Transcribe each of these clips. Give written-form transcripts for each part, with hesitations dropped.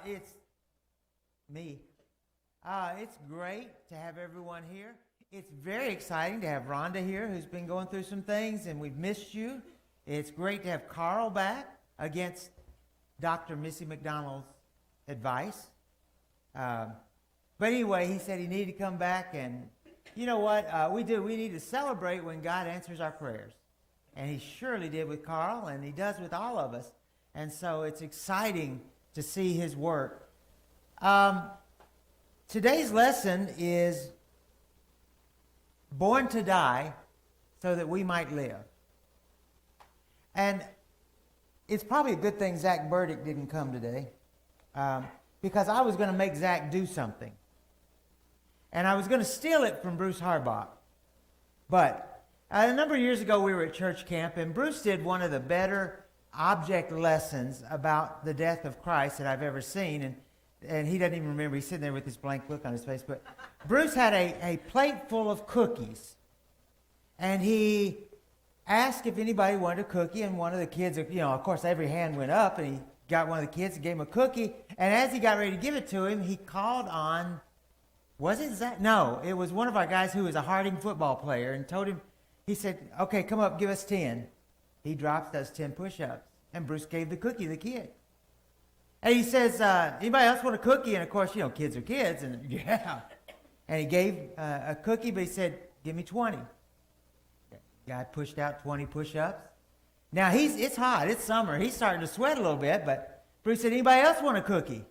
It's me. It's great to have everyone here. It's very exciting to have Rhonda here, who's been going through some things, and we've missed you. It's great to have Carl back against Dr. Missy McDonald's advice. But anyway, he said he needed to come back, and you know what? We do. We need to celebrate when God answers our prayers. And he surely did with Carl, and he does with all of us. And so it's exciting to see his work. Today's lesson is born to die so that we might live. And it's probably a good thing Zach Burdick didn't come today, because I was going to make Zach do something. And I was going to steal it from Bruce Harbach. But a number of years ago, we were at church camp, and Bruce did one of the better object lessons about the death of Christ that I've ever seen. And he doesn't even remember. He's sitting there with this blank look on his face. But Bruce had a plate full of cookies. And he asked if anybody wanted a cookie. And one of the kids, of course, every hand went up. And he got one of the kids and gave him a cookie. And as he got ready to give it to him, he called on, was it Zach? No, it was one of our guys who was a Harding football player. And told him, he said, okay, come up, give us 10. He drops, does 10 push-ups. And Bruce gave the cookie to the kid. And he says, anybody else want a cookie? And of course, kids are kids. And yeah. And he gave a cookie, but he said, give me 20. Guy pushed out 20 push-ups. Now, it's hot. It's summer. He's starting to sweat a little bit. But Bruce said, anybody else want a cookie?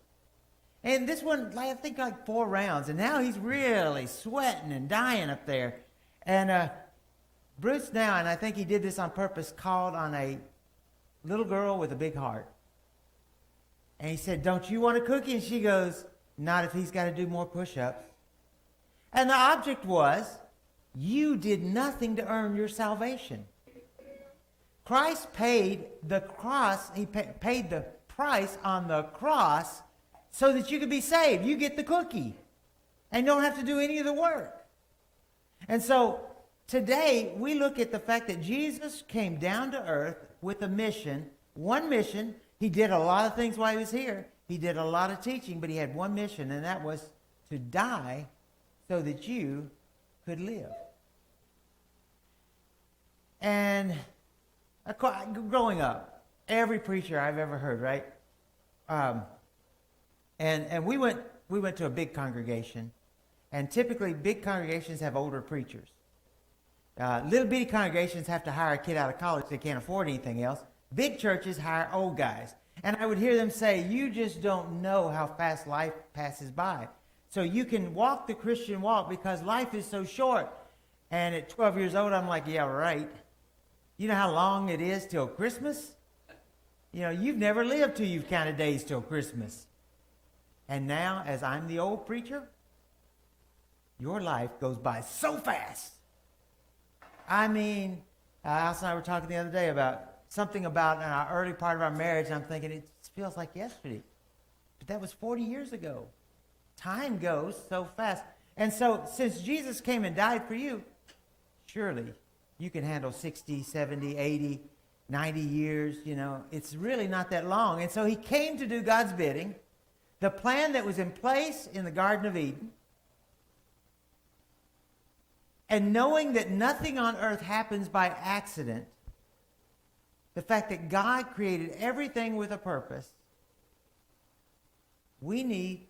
And this one, I think 4 rounds. And now he's really sweating and dying up there. And Bruce now, and I think he did this on purpose, called on a little girl with a big heart. And he said, don't you want a cookie? And she goes, not if he's got to do more push-ups. And the object was, you did nothing to earn your salvation. Christ paid the cross, he paid the price on the cross so that you could be saved. You get the cookie and don't have to do any of the work. And so today we look at the fact that Jesus came down to earth with a mission, one mission. He did a lot of things while he was here. He did a lot of teaching, but he had one mission, and that was to die so that you could live. And growing up, every preacher I've ever heard, right? And we went to a big congregation, and typically big congregations have older preachers. Little bitty congregations have to hire a kid out of college. They can't afford anything else. Big churches hire old guys. And I would hear them say, you just don't know how fast life passes by. So you can walk the Christian walk because life is so short. And at 12 years old, I'm like, yeah, right. You know how long it is till Christmas? You've never lived till you've counted days till Christmas. And now, as I'm the old preacher, your life goes by so fast. I mean, Alice and I were talking the other day about something about in our early part of our marriage, and I'm thinking it feels like yesterday. But that was 40 years ago. Time goes so fast. And so since Jesus came and died for you, surely you can handle 60, 70, 80, 90 years. It's really not that long. And so he came to do God's bidding. The plan that was in place in the Garden of Eden, and knowing that nothing on earth happens by accident, the fact that God created everything with a purpose, we need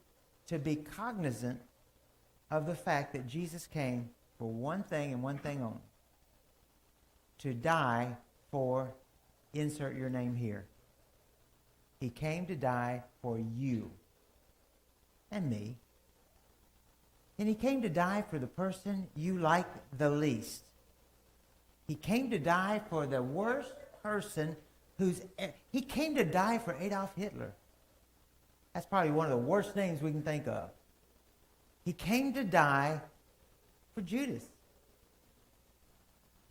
to be cognizant of the fact that Jesus came for one thing and one thing only: to die for, insert your name here. He came to die for you and me. And he came to die for the person you like the least. He came to die for the worst person he came to die for Adolf Hitler. That's probably one of the worst names we can think of. He came to die for Judas.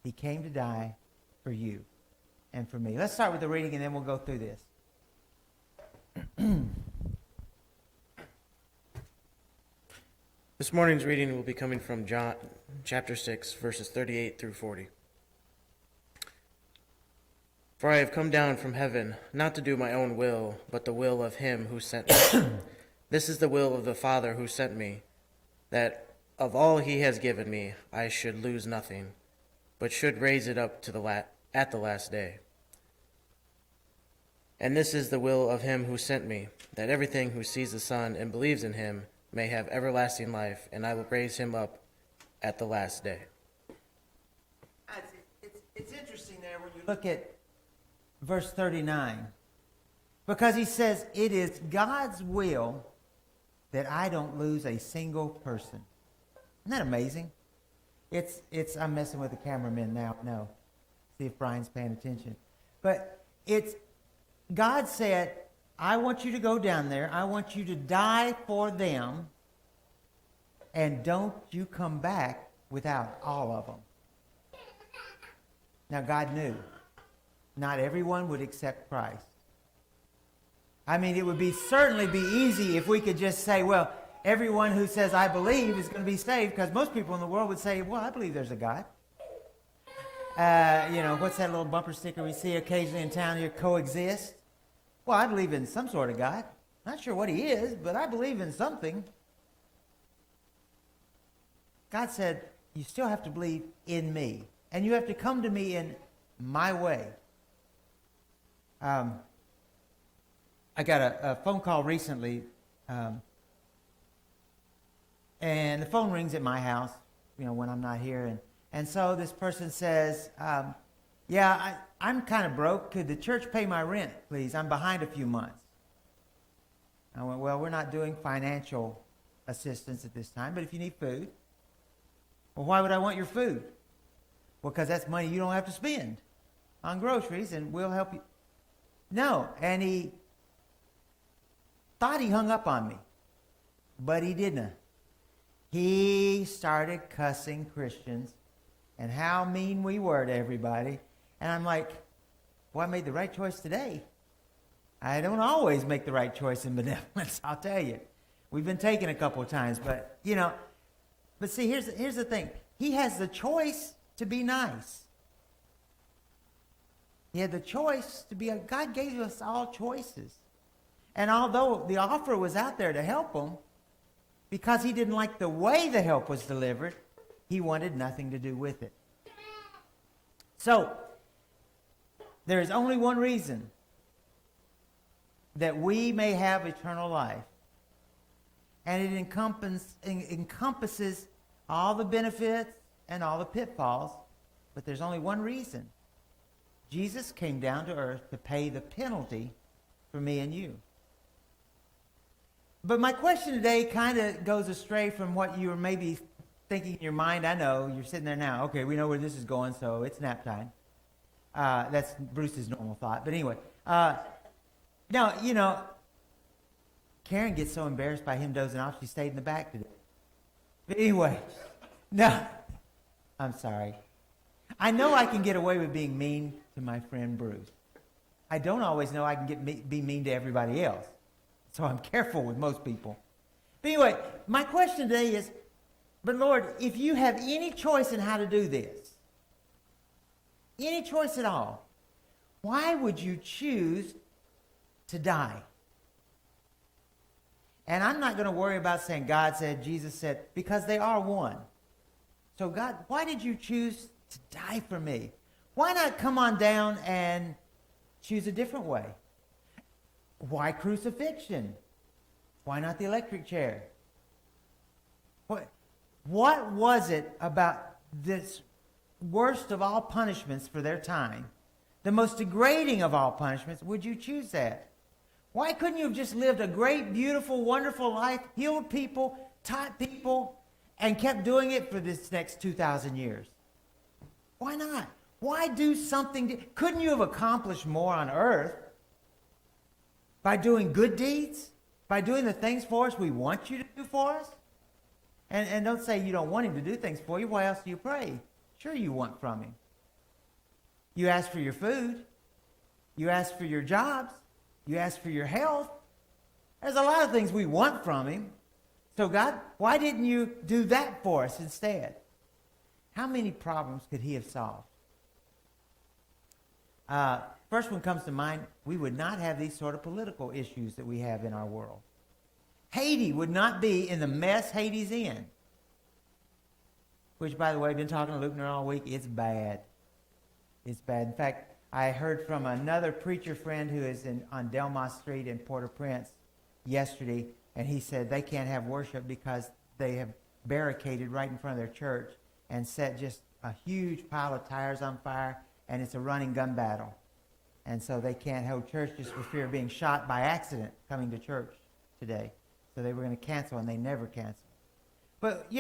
He came to die for you and for me. Let's start with the reading and then we'll go through this. This morning's reading will be coming from John chapter 6, verses 38 through 40. For I have come down from heaven, not to do my own will, but the will of him who sent me. This is the will of the Father who sent me, that of all he has given me I should lose nothing, but should raise it up at the last day. And this is the will of him who sent me, that everything who sees the Son and believes in him may have everlasting life, and I will raise him up at the last day. It's interesting there when you look at verse 39, because he says, it is God's will that I don't lose a single person. Isn't that amazing? I'm messing with the cameraman now. No. See if Brian's paying attention. But God said, I want you to go down there. I want you to die for them. And don't you come back without all of them. Now, God knew not everyone would accept Christ. I mean, it would certainly be easy if we could just say, well, everyone who says, I believe, is going to be saved, because most people in the world would say, well, I believe there's a God. What's that little bumper sticker we see occasionally in town here, coexist? Well, I believe in some sort of God. Not sure what he is, but I believe in something. God said, you still have to believe in me. And you have to come to me in my way. I got a phone call recently, and the phone rings at my house, when I'm not here. And so this person says, I'm kind of broke. Could the church pay my rent, please? I'm behind a few months. I went, well, we're not doing financial assistance at this time, but if you need food. Well, why would I want your food? Well, because that's money you don't have to spend on groceries, and we'll help you. No, and he thought he hung up on me, but he didn't. He started cussing Christians and how mean we were to everybody. And I'm like, well, I made the right choice today. I don't always make the right choice in benevolence, I'll tell you. We've been taken a couple of times, but, but see, here's the thing. He has the choice to be nice. He had the choice to be, God gave us all choices. And although the offer was out there to help him, because he didn't like the way the help was delivered, he wanted nothing to do with it. So, there is only one reason that we may have eternal life. And it encompasses all the benefits and all the pitfalls, but there's only one reason. Jesus came down to earth to pay the penalty for me and you. But my question today kind of goes astray from what you were maybe thinking in your mind. I know, you're sitting there now. Okay, we know where this is going, so it's nap time. That's Bruce's normal thought. But anyway, now, Karen gets so embarrassed by him dozing off, she stayed in the back today. But anyway, no, I'm sorry. I know I can get away with being mean to my friend Bruce. I don't always know I can be mean to everybody else. So I'm careful with most people. But anyway, my question today is, but Lord, if you have any choice in how to do this, any choice at all, why would you choose to die? And I'm not going to worry about saying God said, Jesus said, because they are one. So God, why did you choose to die for me? Why not come on down and choose a different way? Why crucifixion? Why not the electric chair? What was it about this worst of all punishments for their time, the most degrading of all punishments, would you choose that? Why couldn't you have just lived a great, beautiful, wonderful life, healed people, taught people, and kept doing it for this next 2,000 years? Why not? Why do something? Couldn't you have accomplished more on earth by doing good deeds? By doing the things for us we want you to do for us? And don't say you don't want him to do things for you. Why else do you pray? Sure you want from him. You ask for your food. You ask for your jobs. You ask for your health. There's a lot of things we want from him. So God, why didn't you do that for us instead? How many problems could he have solved? First one comes to mind, we would not have these sort of political issues that we have in our world. Haiti would not be in the mess Haiti's in. Which, by the way, I've been talking to Luke all week. It's bad. It's bad. In fact, I heard from another preacher friend who is on Delmas Street in Port-au-Prince yesterday, and he said they can't have worship because they have barricaded right in front of their church and set just a huge pile of tires on fire, and it's a running gun battle. And so they can't hold church just for fear of being shot by accident coming to church today. So they were going to cancel, and they never canceled. But,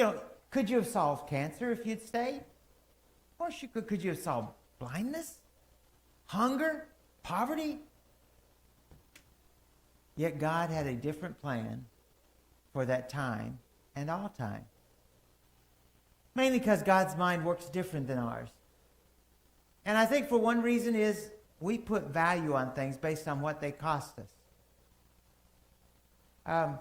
could you have solved cancer if you'd stayed? Of course you could. Could you have solved blindness? Hunger? Poverty? Yet God had a different plan for that time and all time. Mainly because God's mind works different than ours. And I think for one reason is we put value on things based on what they cost us. Trying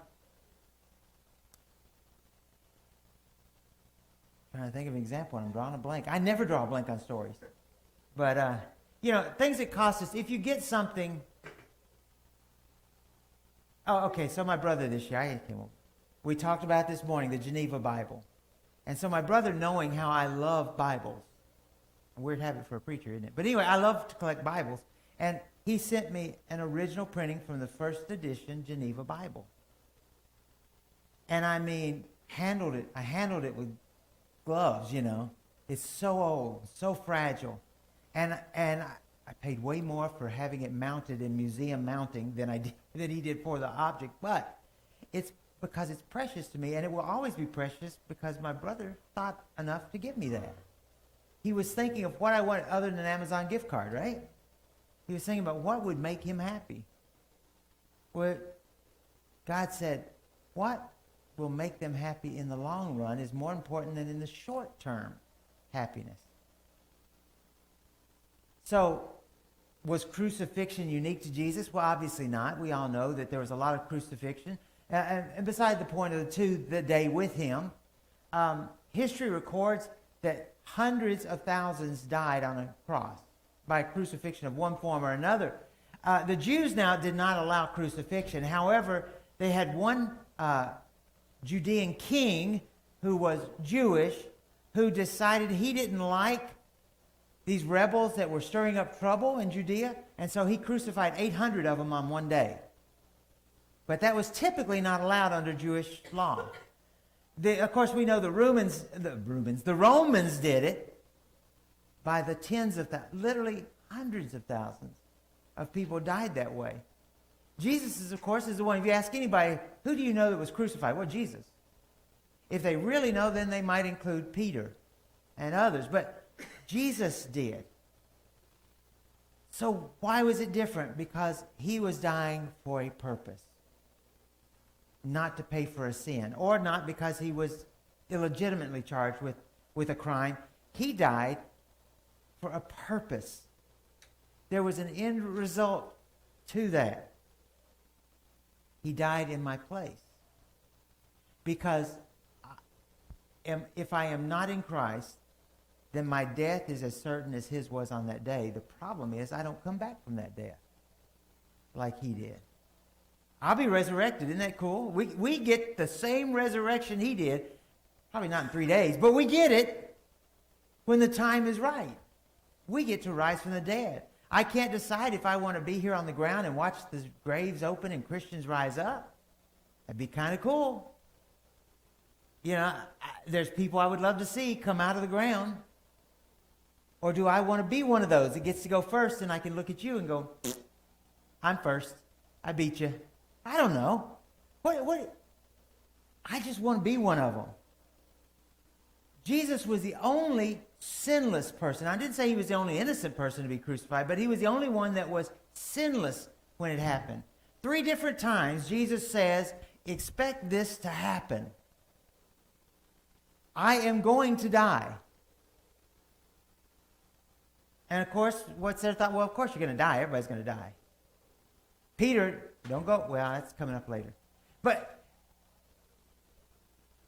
to think of an example, and I'm drawing a blank. I never draw a blank on stories. But, things that cost us. If you get something... Oh, okay, so my brother this year, we talked about this morning, the Geneva Bible. And so my brother, knowing how I love Bibles, a weird habit for a preacher, isn't it? But anyway, I love to collect Bibles. And he sent me an original printing from the first edition Geneva Bible. And I handled it with gloves, It's so old, so fragile. And I paid way more for having it mounted in museum mounting than he did for the object. But it's because it's precious to me, and it will always be precious because my brother thought enough to give me that. He was thinking of what I wanted other than an Amazon gift card, right? He was thinking about what would make him happy. Well, God said, what will make them happy in the long run is more important than in the short-term happiness. So, was crucifixion unique to Jesus? Well, obviously not. We all know that there was a lot of crucifixion. And beside the point of the day with him, history records that hundreds of thousands died on a cross by crucifixion of one form or another. The Jews now did not allow crucifixion. However, they had one Judean king who was Jewish who decided he didn't like these rebels that were stirring up trouble in Judea, and so he crucified 800 of them on one day. But that was typically not allowed under Jewish law. Of course, we know the Romans did it by the tens of thousands, literally hundreds of thousands of people died that way. Jesus, of course, is the one. If you ask anybody, who do you know that was crucified? Well, Jesus. If they really know, then they might include Peter and others. But Jesus did. So why was it different? Because he was dying for a purpose. Not to pay for a sin. Or not because he was illegitimately charged with a crime. He died for a purpose. There was an end result to that. He died in my place. Because if I am not in Christ, then my death is as certain as his was on that day. The problem is I don't come back from that death like he did. I'll be resurrected. Isn't that cool? We get the same resurrection he did. Probably not in 3 days, but we get it when the time is right. We get to rise from the dead. I can't decide if I want to be here on the ground and watch the graves open and Christians rise up. That'd be kind of cool. There's people I would love to see come out of the ground. Or do I want to be one of those that gets to go first and I can look at you and go, I'm first. I beat you. I don't know. What? I just want to be one of them. Jesus was the only sinless person. I didn't say he was the only innocent person to be crucified, but he was the only one that was sinless when it happened. 3 different times Jesus says, expect this to happen. I am going to die. And of course, what's their thought? Well, of course you're going to die. Everybody's going to die. Peter, don't go. Well, that's coming up later. But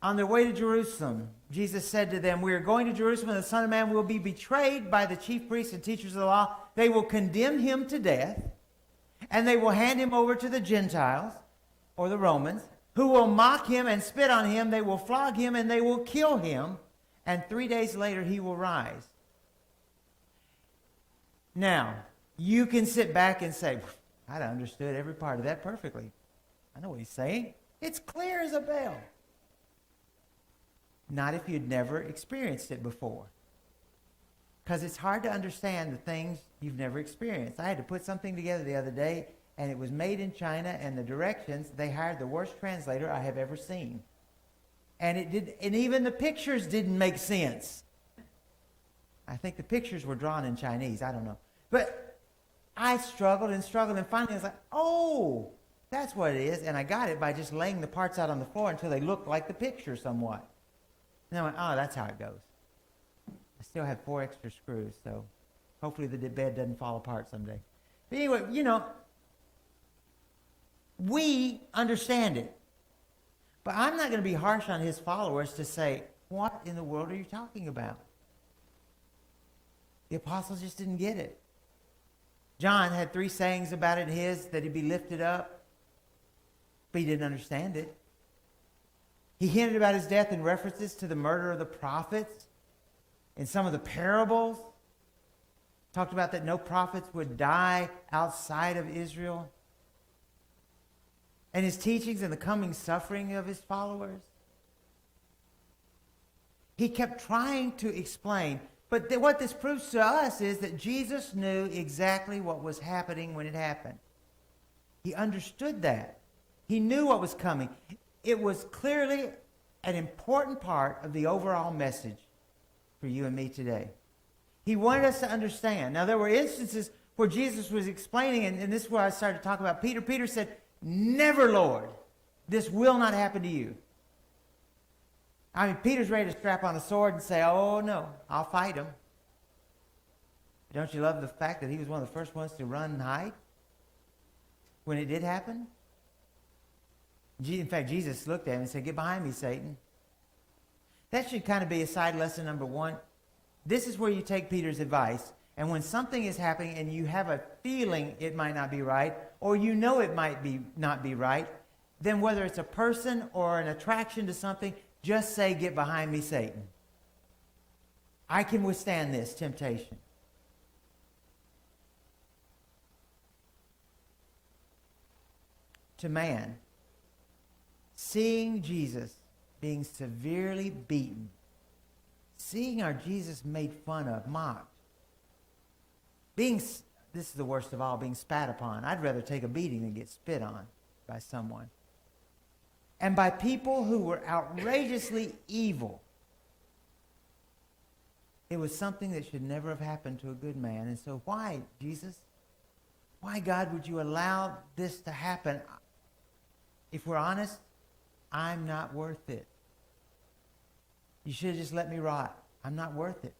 on their way to Jerusalem, Jesus said to them, we are going to Jerusalem, and the Son of Man will be betrayed by the chief priests and teachers of the law. They will condemn him to death, and they will hand him over to the Gentiles, or the Romans, who will mock him and spit on him. They will flog him, and they will kill him, and 3 days later he will rise. Now, you can sit back and say, I understood every part of that perfectly. I know what he's saying. It's clear as a bell. Not if you'd never experienced it before. Because it's hard to understand the things you've never experienced. I had to put something together the other day, and it was made in China, and the directions, they hired the worst translator I have ever seen. And even the pictures didn't make sense. I think the pictures were drawn in Chinese. I don't know. But I struggled, and finally I was like, oh, that's what it is. And I got it by just laying the parts out on the floor until they looked like the picture somewhat. And I went, oh, that's how it goes. I still have 4 extra screws, so hopefully the bed doesn't fall apart someday. But anyway, we understand it. But I'm not going to be harsh on his followers to say, what in the world are you talking about? The apostles just didn't get it. John had 3 sayings about it in his, that he'd be lifted up, but he didn't understand it. He hinted about his death in references to the murder of the prophets. In some of the parables, talked about that no prophets would die outside of Israel. And his teachings and the coming suffering of his followers. He kept trying to explain. But what this proves to us is that Jesus knew exactly what was happening when it happened. He understood that. He knew what was coming. It was clearly an important part of the overall message for you and me today. He wanted us to understand. Now, there were instances where Jesus was explaining, and this is where I started to talk about Peter. Peter said, never, Lord, this will not happen to you. I mean, Peter's ready to strap on a sword and say, oh, no, I'll fight him. Don't you love the fact that he was one of the first ones to run and hide when it did happen? In fact, Jesus looked at him and said, get behind me, Satan. That should kind of be a side lesson number 1. This is where you take Peter's advice, and when something is happening and you have a feeling it might not be right, or you know it might not be right, then whether it's a person or an attraction to something, just say, get behind me, Satan. I can withstand this temptation. To man, seeing Jesus being severely beaten, seeing our Jesus made fun of, mocked, this is the worst of all, being spat upon. I'd rather take a beating than get spit on by someone. And by people who were outrageously evil. It was something that should never have happened to a good man. And so why, Jesus? Why, God, would you allow this to happen? If we're honest, I'm not worth it. You should have just let me rot. I'm not worth it.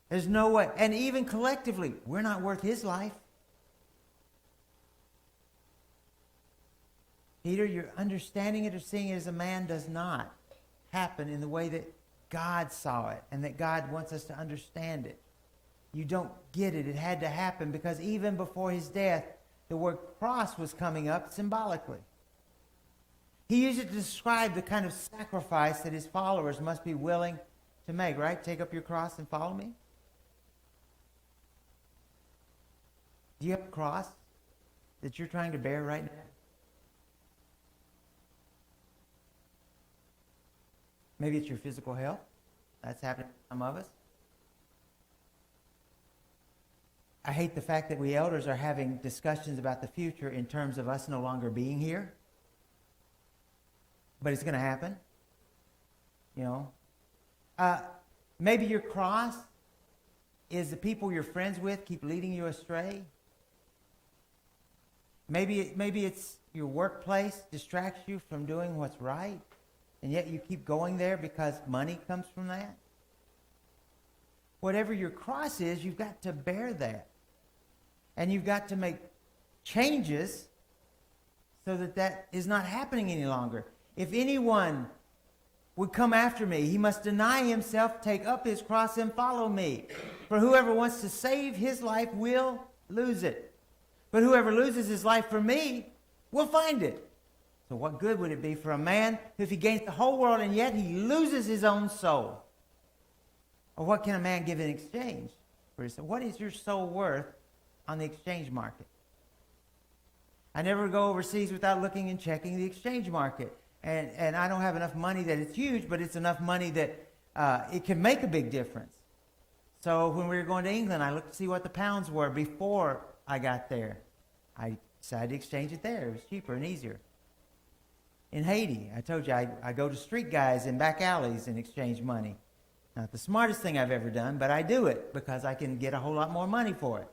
There's no way. And even collectively, we're not worth his life. Peter, your understanding it or seeing it as a man does not happen in the way that God saw it and that God wants us to understand it. You don't get it. It had to happen because even before his death, the word cross was coming up symbolically. He used it to describe the kind of sacrifice that his followers must be willing to make, right? Take up your cross and follow me. Do you have a cross that you're trying to bear right now? Maybe it's your physical health. That's happening to some of us. I hate the fact that we elders are having discussions about the future in terms of us no longer being here. But it's going to happen. Maybe your cross is the people you're friends with keep leading you astray. Maybe it's your workplace distracts you from doing what's right, and yet you keep going there because money comes from that. Whatever your cross is, you've got to bear that. And you've got to make changes so that is not happening any longer. If anyone would come after me. He must deny himself, take up his cross, and follow me. For whoever wants to save his life will lose it. But whoever loses his life for me will find it. So what good would it be for a man if he gains the whole world and yet he loses his own soul? Or what can a man give in exchange for his soul? What is your soul worth on the exchange market? I never go overseas without looking and checking the exchange market. And I don't have enough money that it's huge, but it's enough money that it can make a big difference. So when we were going to England, I looked to see what the pounds were before I got there. I decided to exchange it there. It was cheaper and easier. In Haiti, I told you, I go to street guys in back alleys and exchange money. Not the smartest thing I've ever done, but I do it because I can get a whole lot more money for it.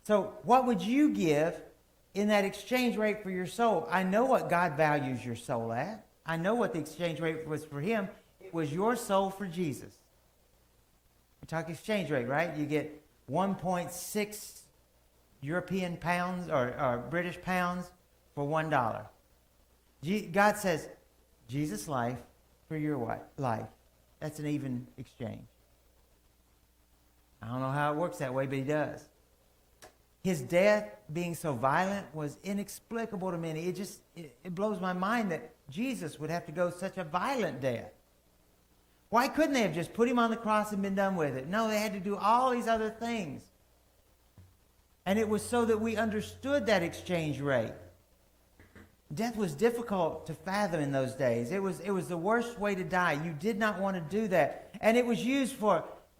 So what would you give in that exchange rate for your soul? I know what God values your soul at. I know what the exchange rate was for him. It was your soul for Jesus. We talk exchange rate, right? You get 1.6 European pounds or British pounds for $1. God says, Jesus' life for your life. That's an even exchange. I don't know how it works that way, but he does. His death, being so violent, was inexplicable to many. It blows my mind that Jesus would have to go such a violent death. Why couldn't they have just put him on the cross and been done with it? No, they had to do all these other things. And it was so that we understood that exchange rate. Death was difficult to fathom in those days. It was the worst way to die. You did not want to do that. And it was used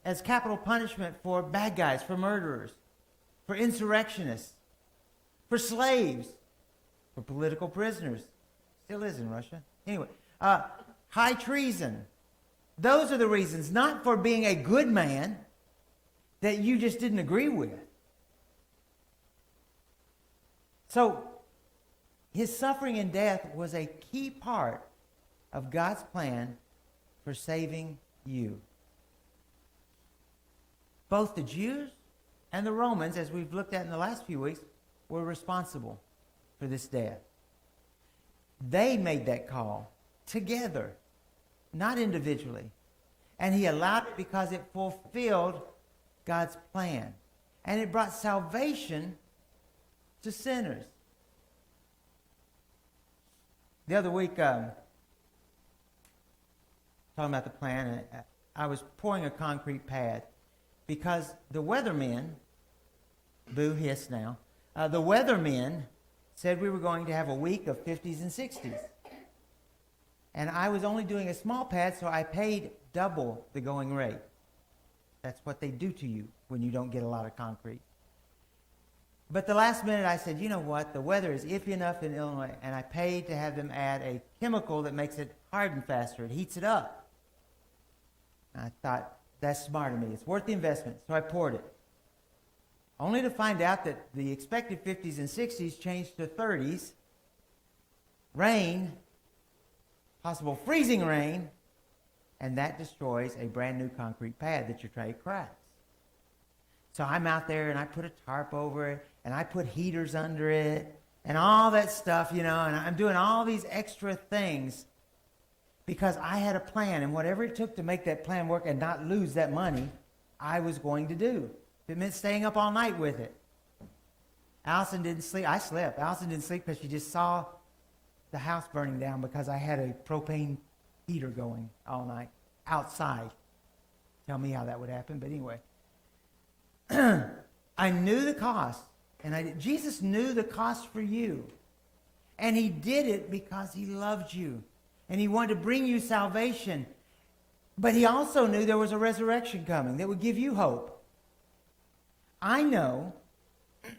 as capital punishment for bad guys, for murderers, for insurrectionists, for slaves, for political prisoners. Still is in Russia. Anyway, high treason. Those are the reasons, not for being a good man that you just didn't agree with. So, his suffering and death was a key part of God's plan for saving you. Both the Jews and the Romans, as we've looked at in the last few weeks, were responsible for this death. They made that call together, not individually. And he allowed it because it fulfilled God's plan. And it brought salvation to sinners. The other week, talking about the plan, I was pouring a concrete pad because the weathermen, boo hiss now, the weathermen said we were going to have a week of 50s and 60s. And I was only doing a small pad, so I paid double the going rate. That's what they do to you when you don't get a lot of concrete. But the last minute I said, you know what, the weather is iffy enough in Illinois, and I paid to have them add a chemical that makes it harden faster. It heats it up. And I thought, that's smart of me. It's worth the investment. So I poured it. Only to find out that the expected 50s and 60s changed to 30s. Rain, possible freezing rain, and that destroys a brand new concrete pad that your tray cracks. So I'm out there and I put a tarp over it and I put heaters under it and all that stuff, and I'm doing all these extra things because I had a plan, and whatever it took to make that plan work and not lose that money, I was going to do. If it meant staying up all night with it. Allison didn't sleep. I slept. Allison didn't sleep because she just saw the house burning down because I had a propane heater going all night outside. Tell me how that would happen, but anyway. I knew the cost, and Jesus knew the cost for you. And he did it because he loved you. And he wanted to bring you salvation. But he also knew there was a resurrection coming that would give you hope. I know,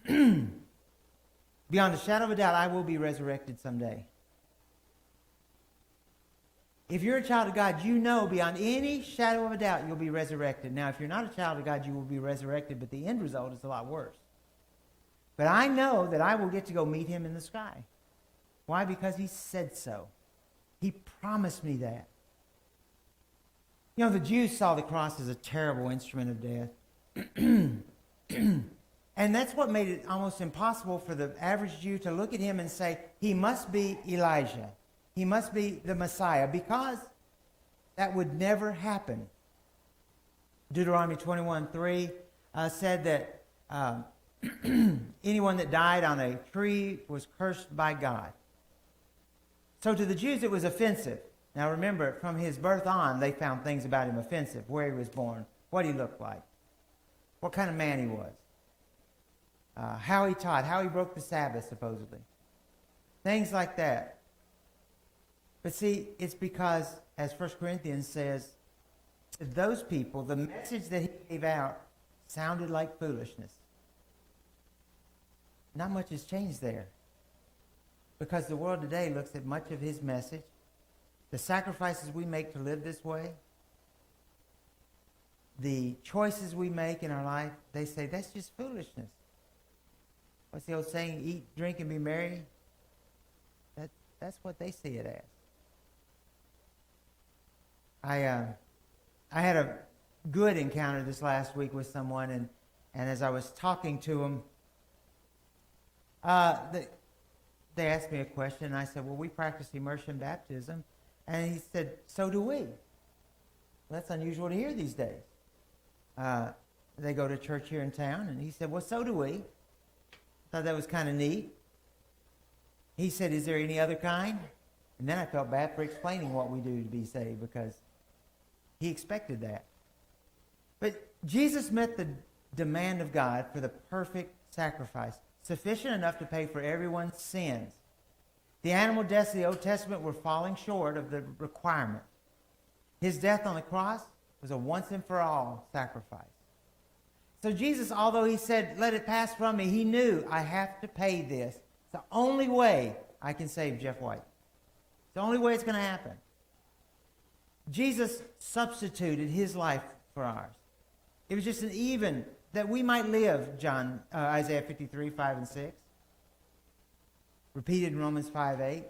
beyond a shadow of a doubt, I will be resurrected someday. If you're a child of God, you know beyond any shadow of a doubt you'll be resurrected. Now, if you're not a child of God, you will be resurrected, but the end result is a lot worse. But I know that I will get to go meet him in the sky. Why? Because he said so. He promised me that. The Jews saw the cross as a terrible instrument of death. And that's what made it almost impossible for the average Jew to look at him and say, he must be Elijah. He must be the Messiah, because that would never happen. Deuteronomy 21:3 said that anyone that died on a tree was cursed by God. So to the Jews it was offensive. Now remember, from his birth on, they found things about him offensive. Where he was born, what he looked like, what kind of man he was, how he taught, how he broke the Sabbath, supposedly. Things like that. But see, it's because, as 1 Corinthians says, to those people, the message that he gave out sounded like foolishness. Not much has changed there. Because the world today looks at much of his message, the sacrifices we make to live this way, the choices we make in our life, they say that's just foolishness. What's the old saying? Eat, drink, and be merry. That's what they see it as. I had a good encounter this last week with someone, and as I was talking to them, they asked me a question, and I said, well, we practice immersion baptism. And he said, so do we. Well, that's unusual to hear these days. They go to church here in town, and he said, well, so do we. Thought that was kind of neat. He said, is there any other kind? And then I felt bad for explaining what we do to be saved, because he expected that. But Jesus met the demand of God for the perfect sacrifice, sufficient enough to pay for everyone's sins. The animal deaths of the Old Testament were falling short of the requirement. His death on the cross was a once and for all sacrifice. So Jesus, although he said, let it pass from me, he knew, I have to pay this. It's the only way I can save Jeff White. It's the only way it's going to happen. Jesus substituted his life for ours. It was just an even that we might live, Isaiah 53, 5 and 6. Repeated in Romans 5:8.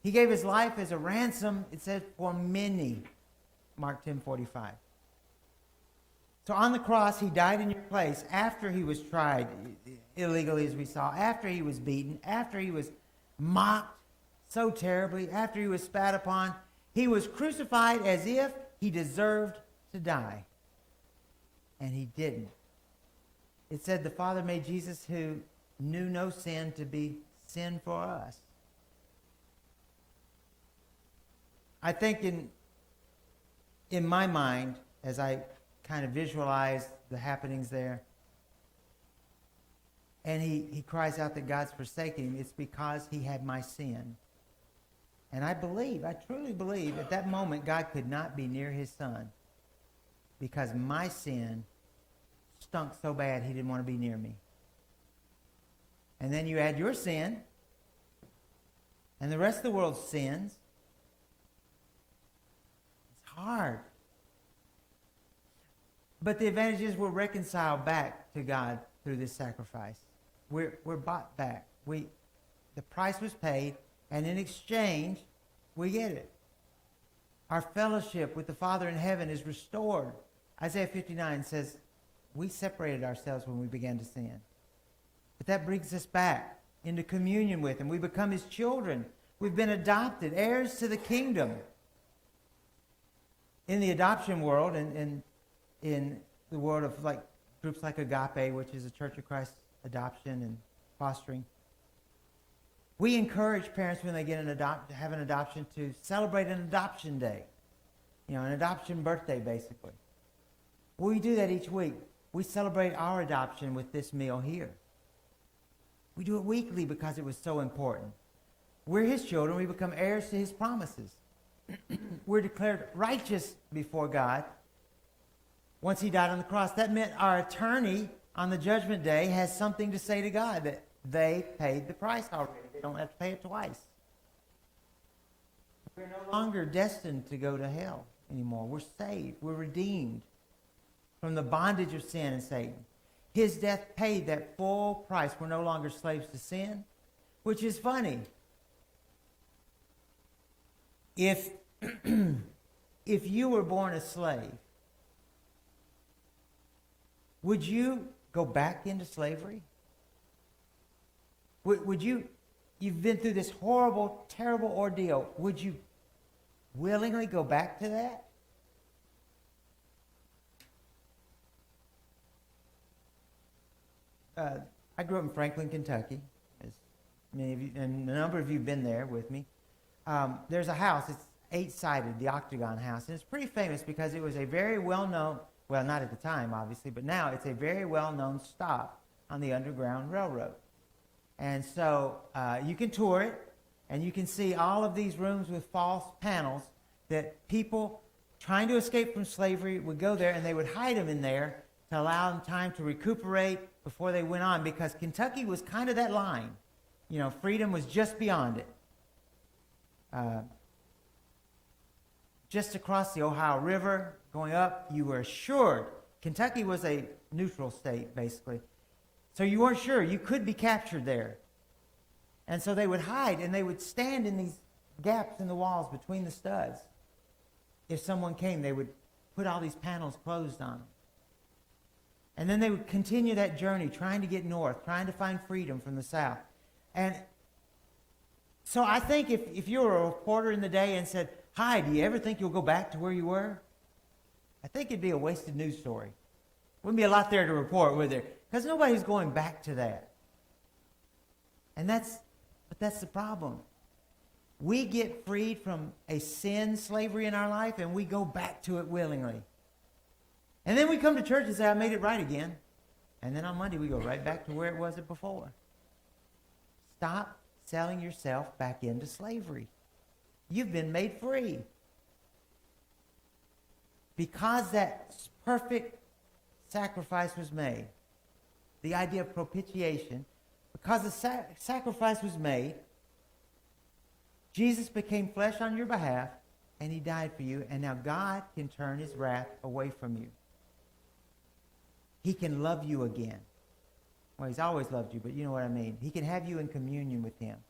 He gave his life as a ransom, it said, for many. Mark 10:45. So on the cross, he died in your place after he was tried illegally, as we saw, after he was beaten, after he was mocked so terribly, after he was spat upon. He was crucified as if he deserved to die. And he didn't. It said the Father made Jesus, who knew no sin, to be sin for us. I think in my mind, as I kind of visualize the happenings there, and he cries out that God's forsaken him, it's because he had my sin. And I truly believe, at that moment, God could not be near his son, because my sin stunk so bad he didn't want to be near me. And then you add your sin and the rest of the world's sins. It's hard. But the advantage is we're reconciled back to God through this sacrifice. We're bought back. The price was paid, and in exchange, we get it. Our fellowship with the Father in heaven is restored. Isaiah 59 says, we separated ourselves when we began to sin. But that brings us back into communion with him. We become his children. We've been adopted, heirs to the kingdom. In the adoption world, and in the world of groups like Agape, which is a Church of Christ adoption and fostering, we encourage parents when they get have an adoption to celebrate an adoption day. An adoption birthday, basically. We do that each week. We celebrate our adoption with this meal here. We do it weekly because it was so important. We're his children. We become heirs to his promises. We're declared righteous before God once he died on the cross. That meant our attorney on the judgment day has something to say to God, that they paid the price already. They don't have to pay it twice. We're no longer destined to go to hell anymore. We're saved. We're redeemed from the bondage of sin and Satan. His death paid that full price. We're no longer slaves to sin, which is funny. If you were born a slave, would you go back into slavery? Would you, you've been through this horrible, terrible ordeal, would you willingly go back to that? I grew up in Franklin, Kentucky, as many of you, and a number of you have been there with me. There's a house, it's 8-sided, the Octagon House, and it's pretty famous because it was a very well-known, well, not at the time, obviously, but now it's a very well-known stop on the Underground Railroad. And so you can tour it, and you can see all of these rooms with false panels that people trying to escape from slavery would go there, and they would hide them in there to allow them time to recuperate before they went on, because Kentucky was kind of that line. You know, freedom was just beyond it. Just across the Ohio River, going up, you were assured. Kentucky was a neutral state, basically. So you weren't sure. You could be captured there. And so they would hide, and they would stand in these gaps in the walls between the studs. If someone came, they would put all these panels closed on them. And then they would continue that journey, trying to get north, trying to find freedom from the south. And so I think if you were a reporter in the day and said, "Hi, do you ever think you'll go back to where you were?" I think it'd be a wasted news story. Wouldn't be a lot there to report, would there? Because nobody's going back to that. But that's the problem. We get freed from a sin slavery in our life, and we go back to it willingly. And then we come to church and say, "I made it right again." And then on Monday, we go right back to where it was before. Stop selling yourself back into slavery. You've been made free. Because that perfect sacrifice was made, the idea of propitiation, because the sacrifice was made, Jesus became flesh on your behalf, and he died for you, and now God can turn his wrath away from you. He can love you again. Well, he's always loved you, but you know what I mean. He can have you in communion with him.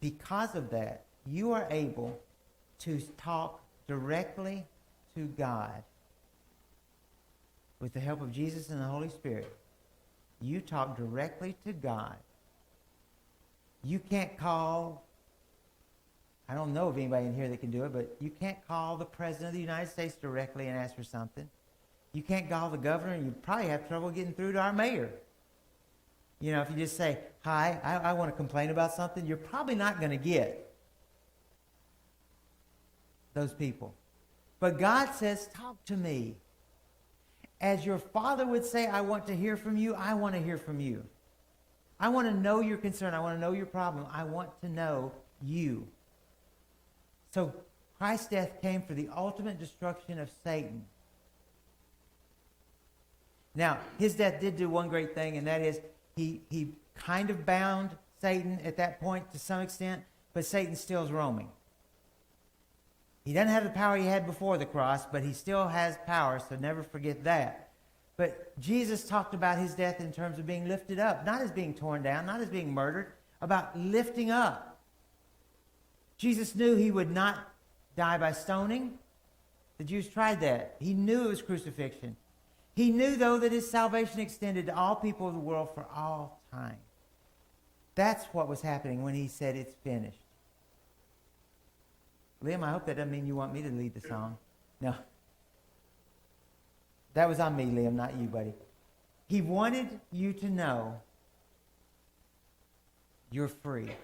Because of that, you are able to talk directly to God. With the help of Jesus and the Holy Spirit, you talk directly to God. You can't call, I don't know of anybody in here that can do it, but you can't call the President of the United States directly and ask for something. You can't call the governor, and you probably have trouble getting through to our mayor. You know, if you just say, "Hi, I want to complain about something," you're probably not going to get those people. But God says, "Talk to me." As your Father would say, "I want to hear from you," I want to hear from you. I want to know your concern. I want to know your problem. I want to know you. So Christ's death came for the ultimate destruction of Satan. Now, his death did do one great thing, and that is he kind of bound Satan at that point to some extent, but Satan still is roaming. He doesn't have the power he had before the cross, but he still has power, so never forget that. But Jesus talked about his death in terms of being lifted up, not as being torn down, not as being murdered, about lifting up. Jesus knew he would not die by stoning. The Jews tried that. He knew it was crucifixion. He knew, though, that his salvation extended to all people of the world for all time. That's what was happening when he said, "It's finished." Liam, I hope that doesn't mean you want me to lead the song. No. That was on me, Liam, not you, buddy. He wanted you to know you're free.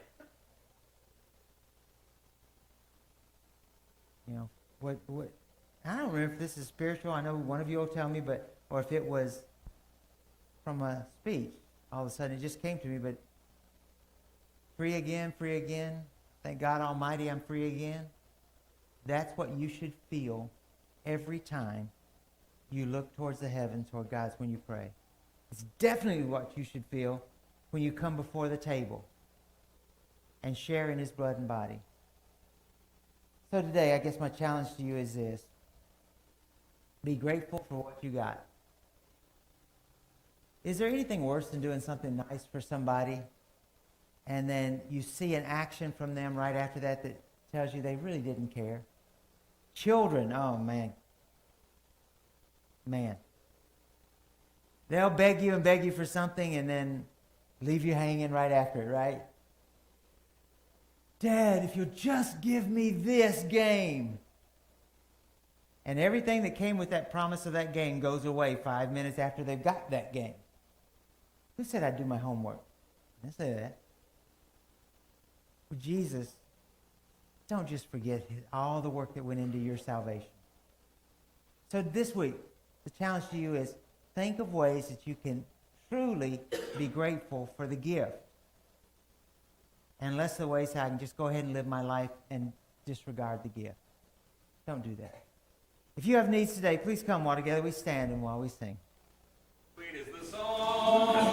You know, what I don't remember if this is spiritual. I know one of you will tell me, or if it was from a speech. All of a sudden, it just came to me, but free again, free again. Thank God Almighty, I'm free again. That's what you should feel every time you look towards the heavens, toward God's, when you pray. It's definitely what you should feel when you come before the table and share in his blood and body. So today, I guess my challenge to you is this. Be grateful for what you got. Is there anything worse than doing something nice for somebody, and then you see an action from them right after that that tells you they really didn't care? Children, oh man. They'll beg you for something and then leave you hanging right after it, right? Dad, if you'll just give me this game. And everything that came with that promise of that game goes away 5 minutes after they've got that game. Who said I'd do my homework? I didn't say that. Well, Jesus, don't just forget all the work that went into your salvation. So this week, the challenge to you is think of ways that you can truly be grateful for the gift. And less the ways I can just go ahead and live my life and disregard the gift. Don't do that. If you have needs today, please come while together we stand and while we sing. Sweet is the song.